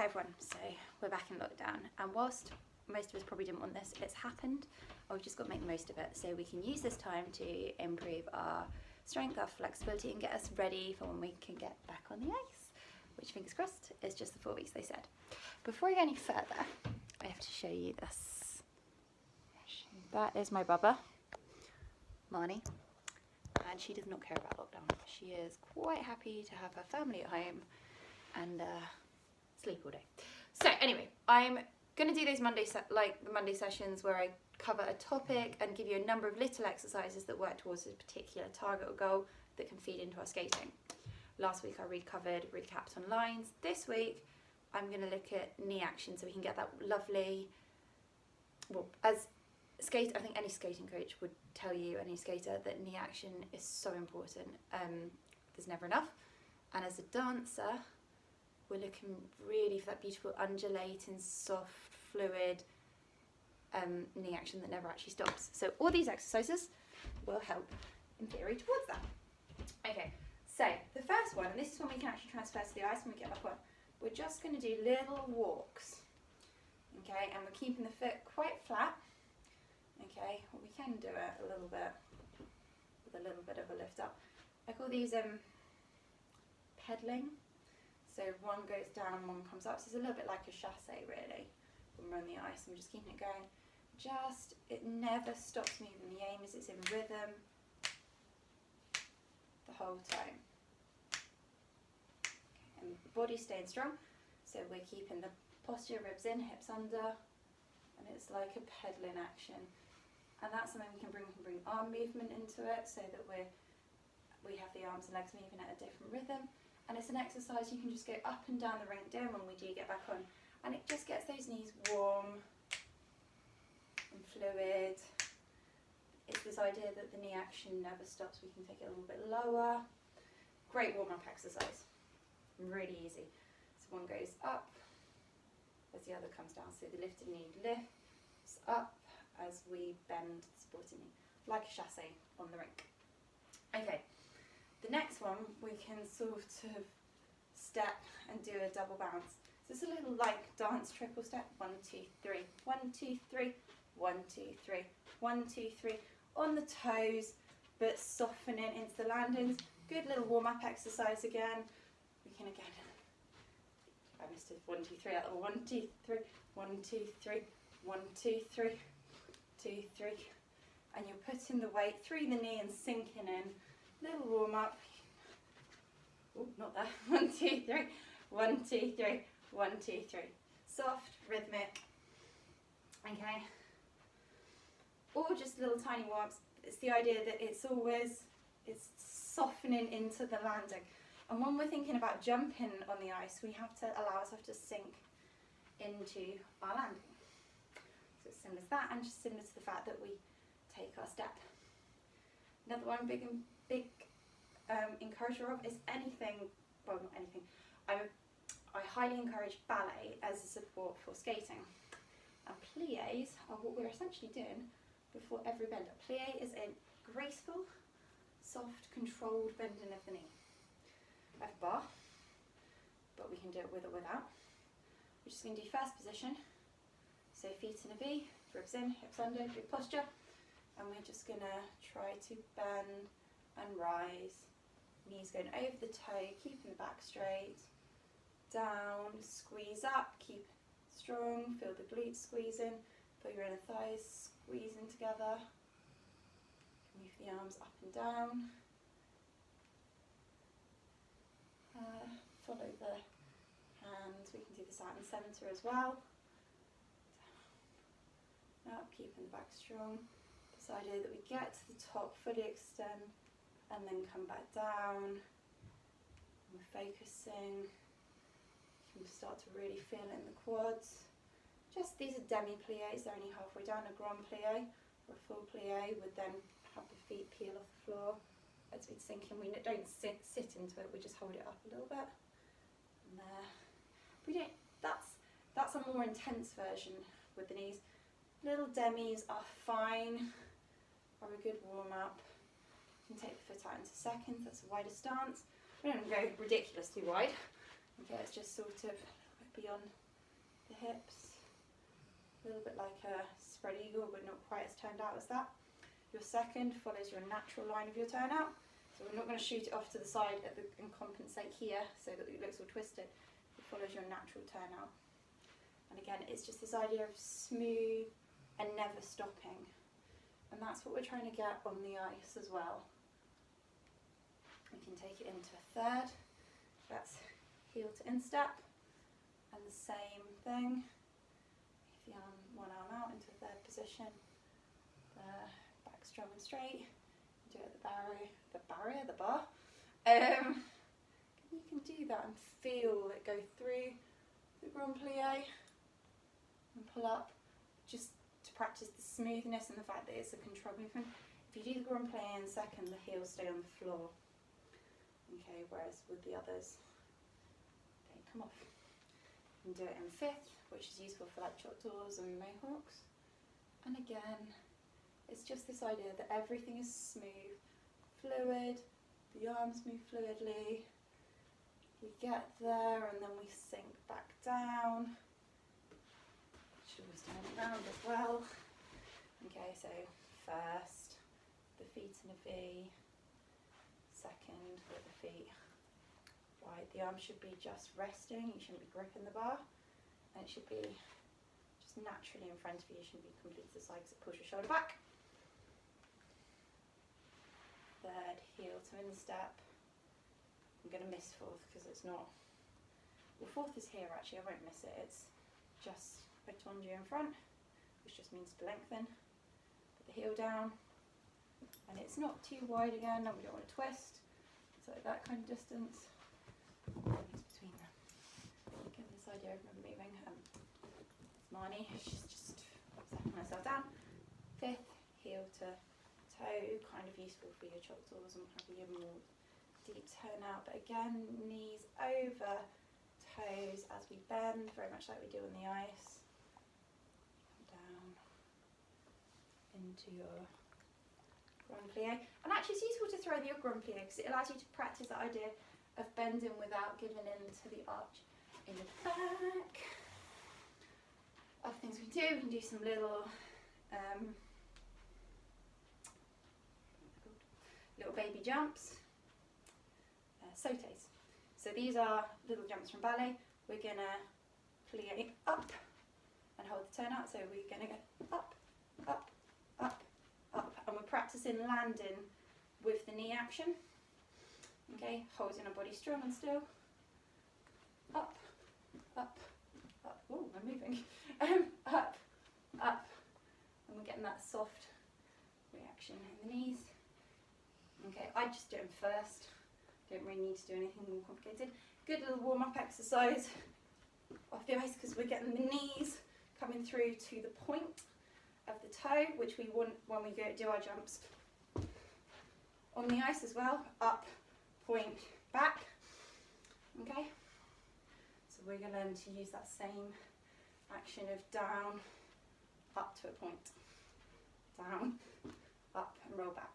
Hi everyone, so we're back in lockdown, and whilst most of us probably didn't want this, it's happened. We've just got to make the most of it so we can use this time to improve our strength, our flexibility, and get us ready for when we can get back on the ice, which, fingers crossed, is just the 4 weeks they said. Before we go any further, I have to show you this. That is my bubba, Marnie, and she does not care about lockdown. She is quite happy to have her family at home and sleep all day. So anyway, I'm going to do those Monday sessions where I cover a topic and give you a number of little exercises that work towards a particular target or goal that can feed into our skating. Last week I recapped on lines. This week I'm going to look at knee action so we can get that lovely, well, as skate, I think any skating coach would tell you, any skater, that knee action is so important. There's never enough. And as a dancer, we're looking really for that beautiful undulating, soft, fluid knee action that never actually stops. So all these exercises will help in theory towards that. Okay, so the first one, and this is when we can actually transfer to the ice when we get back on, we're just going to do little walks. Okay, and we're keeping the foot quite flat. Okay, well, we can do it a little bit with a little bit of a lift up. I call these pedaling. So one goes down, one comes up. So it's a little bit like a chasse really when we're on the ice. I'm just keeping it going. It never stops moving. The aim is it's in rhythm the whole time. Okay, and the body's staying strong. So we're keeping the posture, ribs in, hips under, and it's like a pedaling action. And that's something we can bring arm movement into it so that we have the arms and legs moving at a different rhythm. And it's an exercise you can just go up and down the rink doing when we do get back on. And it just gets those knees warm and fluid. It's this idea that the knee action never stops. We can take it a little bit lower. Great warm-up exercise. Really easy. So one goes up as the other comes down. So the lifted knee lifts up as we bend the supporting knee, like a chasse on the rink. Okay. The next one, we can sort of step and do a double bounce. So it's a little like dance triple step. 1, 2, 3, 1, 2, 3, 1, 2, 3, 1, 2, 3. On the toes, but softening into the landings. Good little warm-up exercise again. We can again, I missed it, 1, 2, 3, 1, 2, 3, 1, 2, 3, 1, 2, 3, 2, 3. And you're putting the weight through the knee and sinking in. Little warm up. Oh, not there. 1, 2, 3. 1, 2, 3. 1, 2, 3. Soft, rhythmic. Okay. Or just little tiny warm-ups. It's the idea that it's softening into the landing. And when we're thinking about jumping on the ice, we have to allow ourselves to sink into our landing. So it's similar to that, and just similar to the fact that we take our step. Another one, big encourager of is anything, well, not anything, I highly encourage ballet as a support for skating. And pliés are what we're essentially doing before every bend. A plié is a graceful, soft, controlled bending of the knee. I have a bar, but we can do it with or without. We're just going to do first position. So feet in a V, ribs in, hips under, good posture. And we're just going to try to bend and rise. Knees going over the toe, keeping the back straight. Down, squeeze up, keep strong, feel the glutes squeezing, feel your inner thighs squeezing together. Move the arms up and down. Follow the hands, we can do this out in centre as well. Up, keeping the back strong. This idea that we get to the top, fully extend, and then come back down. We're focusing. You can start to really feel it in the quads. Just these are demi-pliés, they're only halfway down. A grand plié or a full plié would then have the feet peel off the floor as it's sinking. We don't sit into it, we just hold it up a little bit. And there. We don't. That's a more intense version with the knees. Little demis are fine, are a good warm-up. You can take the foot out into seconds, that's a wider stance. We don't go ridiculously wide. Okay, it's just sort of floppy on the hips. A little bit like a spread eagle, but not quite as turned out as that. Your second follows your natural line of your turnout. So we're not going to shoot it off to the side and compensate here so that it looks all twisted. It follows your natural turnout. And again, it's just this idea of smooth and never stopping. And that's what we're trying to get on the ice as well. We can take it into a third. That's heel to instep. And the same thing. If the arm, one arm out into a third position. Back strong and straight. Do it at the bar. You can do that and feel it go through the grand plie and pull up, just to practice the smoothness and the fact that it's a controlled movement. If you do the grand plie in second, the heels stay on the floor. Okay, whereas with the others, they come off. You can do it in fifth, which is useful for like choctaws and mohawks. And again, it's just this idea that everything is smooth, fluid, the arms move fluidly. We get there and then we sink back down. Should always turn it round as well. Okay, so first, the feet in a V. Second, with the feet wide. The arms should be just resting, you shouldn't be gripping the bar. And it should be just naturally in front of you, you shouldn't be completely to the side because it pulls your shoulder back. Third, heel to instep. I'm going to miss fourth because it's not, well, fourth is here actually, I won't miss it. It's just rotundia in front, which just means to lengthen. Put the heel down, and it's not too wide again, and we don't want to twist. So that kind of distance. It's between them. Get this idea of moving. It's Marnie, she's just setting myself down. Fifth, heel to toe, kind of useful for your choctaws and having your more deep turnout, but again, knees over toes as we bend, very much like we do on the ice. Come down into your grand plie. And actually it's useful to throw your grand plie because it allows you to practice that idea of bending without giving in to the arch in the back. Other things we can do some little baby jumps, sautés. So these are little jumps from ballet. We're going to plie up and hold the turnout. So we're going to go up, up, up, up. And we're practicing landing with the knee action. Okay, holding our body strong and still. Up, up, up. Oh, I'm moving. Up, up. And we're getting that soft reaction in the knees. Okay, I just do them first. Don't really need to do anything more complicated. Good little warm-up exercise off the ice because we're getting the knees coming through to the point of the toe, which we want when we go do our jumps. On the ice as well, up, point, back. Okay, so we're going to learn to use that same action of down, up to a point, down, up and roll back.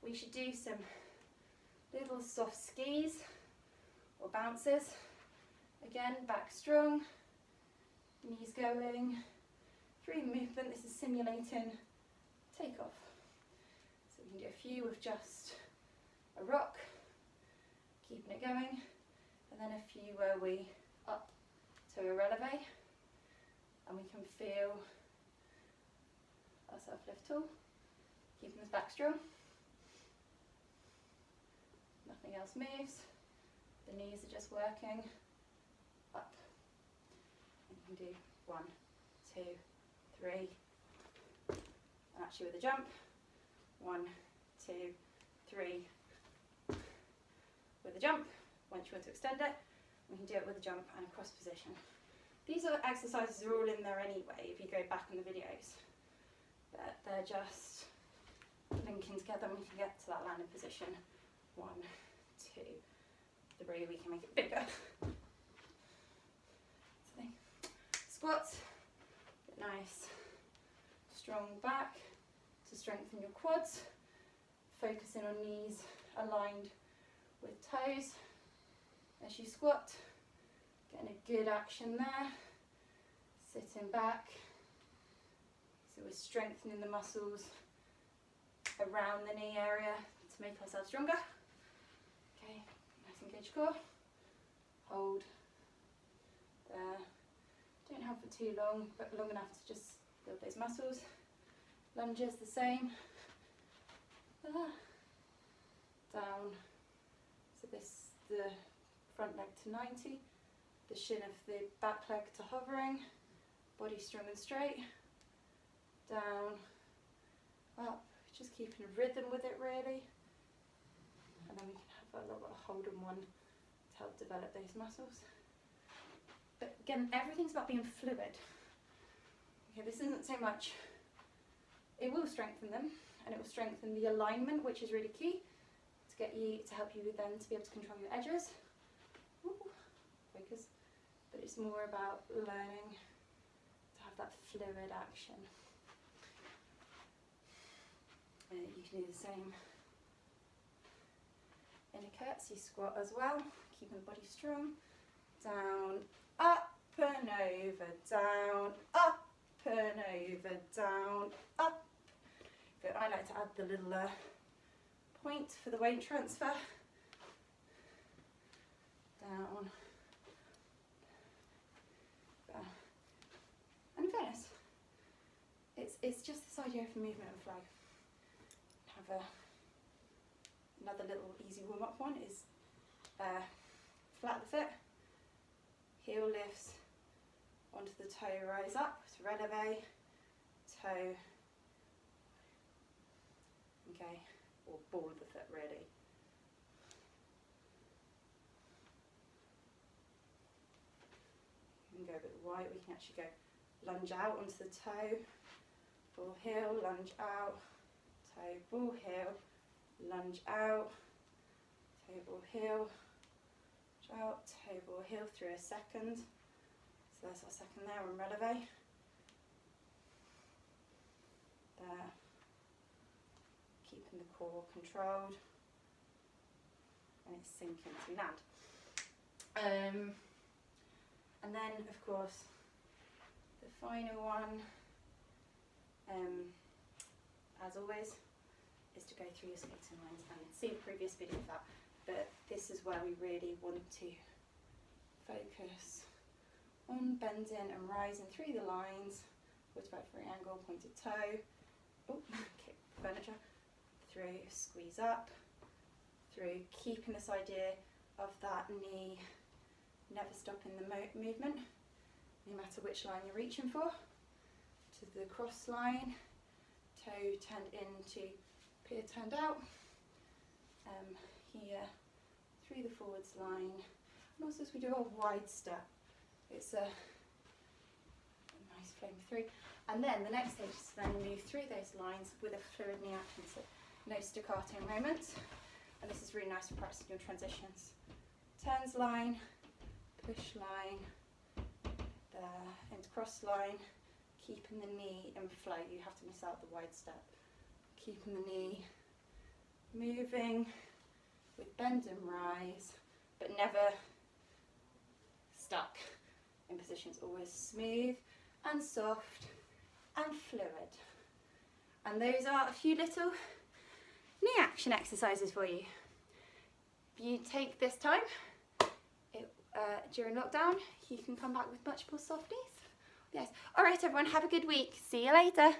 We should do some little soft skis or bounces. Again, back strong, knees going through the movement. This is simulating takeoff. So we can do a few with just a rock, keeping it going, and then a few where we up to a releve, and we can feel our self-lift tool, keeping this back strong. Nothing else moves. The knees are just working up. And you can do 1, 2, 3. And actually with a jump, 1, 2, 3. With a jump, once you want to extend it, we can do it with a jump and a cross position. These exercises are all in there anyway if you go back in the videos. But they're just linking together and we can get to that landing position. 1, 2, 3, we can make it bigger. Squats, nice, strong back to strengthen your quads, focusing on knees aligned with toes as you squat. Getting a good action there. Sitting back. So we're strengthening the muscles around the knee area to make ourselves stronger. Okay, nice engaged core. Hold there. Don't hold for too long, but long enough to just build those muscles. Lunges the same. Down. So this, the front leg to 90, the shin of the back leg to hovering, body strong and straight. Down, up, just keeping a rhythm with it really. And then we can have a little bit of hold on one to help develop those muscles. But again, everything's about being fluid. Okay, this isn't so much, it will strengthen them and it will strengthen the alignment, which is really key to help you then to be able to control your edges. Ooh, focus. But it's more about learning to have that fluid action. You can do the same in a curtsy squat as well, keeping the body strong. Down, up and over, down, up and over, down, up. But I like to add the little point for the weight transfer. Down. And in fairness, it's just this idea of movement and flow. Have another little easy warm-up one is flat the foot, heel lifts onto the toe, rise up to releve, toe, okay, or ball of the foot really. We can go a bit wide, we can actually go lunge out onto the toe, ball heel, lunge out, toe, ball heel, lunge out, toe, ball heel, lunge out, toe, ball heel through a second. So that's our second there on releve. There. Keeping the core controlled. And it's sinking as we land. And then, of course, the final one, as always, is to go through your skating lines and see the previous video of that. But this is where we really want to focus on bending and rising through the lines, 45-degree angle, pointed toe, kick the furniture, through, squeeze up, through, keeping this idea of that knee never stopping the movement, no matter which line you're reaching for, to the cross line, toe turned into pier turned out, here through the forwards line, and also as we do a wide step, it's a nice flame through, and then the next stage is to then move through those lines with a fluid knee action, so no staccato moments, and this is really nice for practicing your transitions. Turns line, push line, there, into cross line, keeping the knee in flow. You have to miss out the wide step. Keeping the knee moving with bend and rise, but never stuck in positions. Always smooth and soft and fluid. And those are a few little knee action exercises for you. If you take this time during lockdown, you can come back with much more soft knees. Yes. All right, everyone, have a good week. See you later.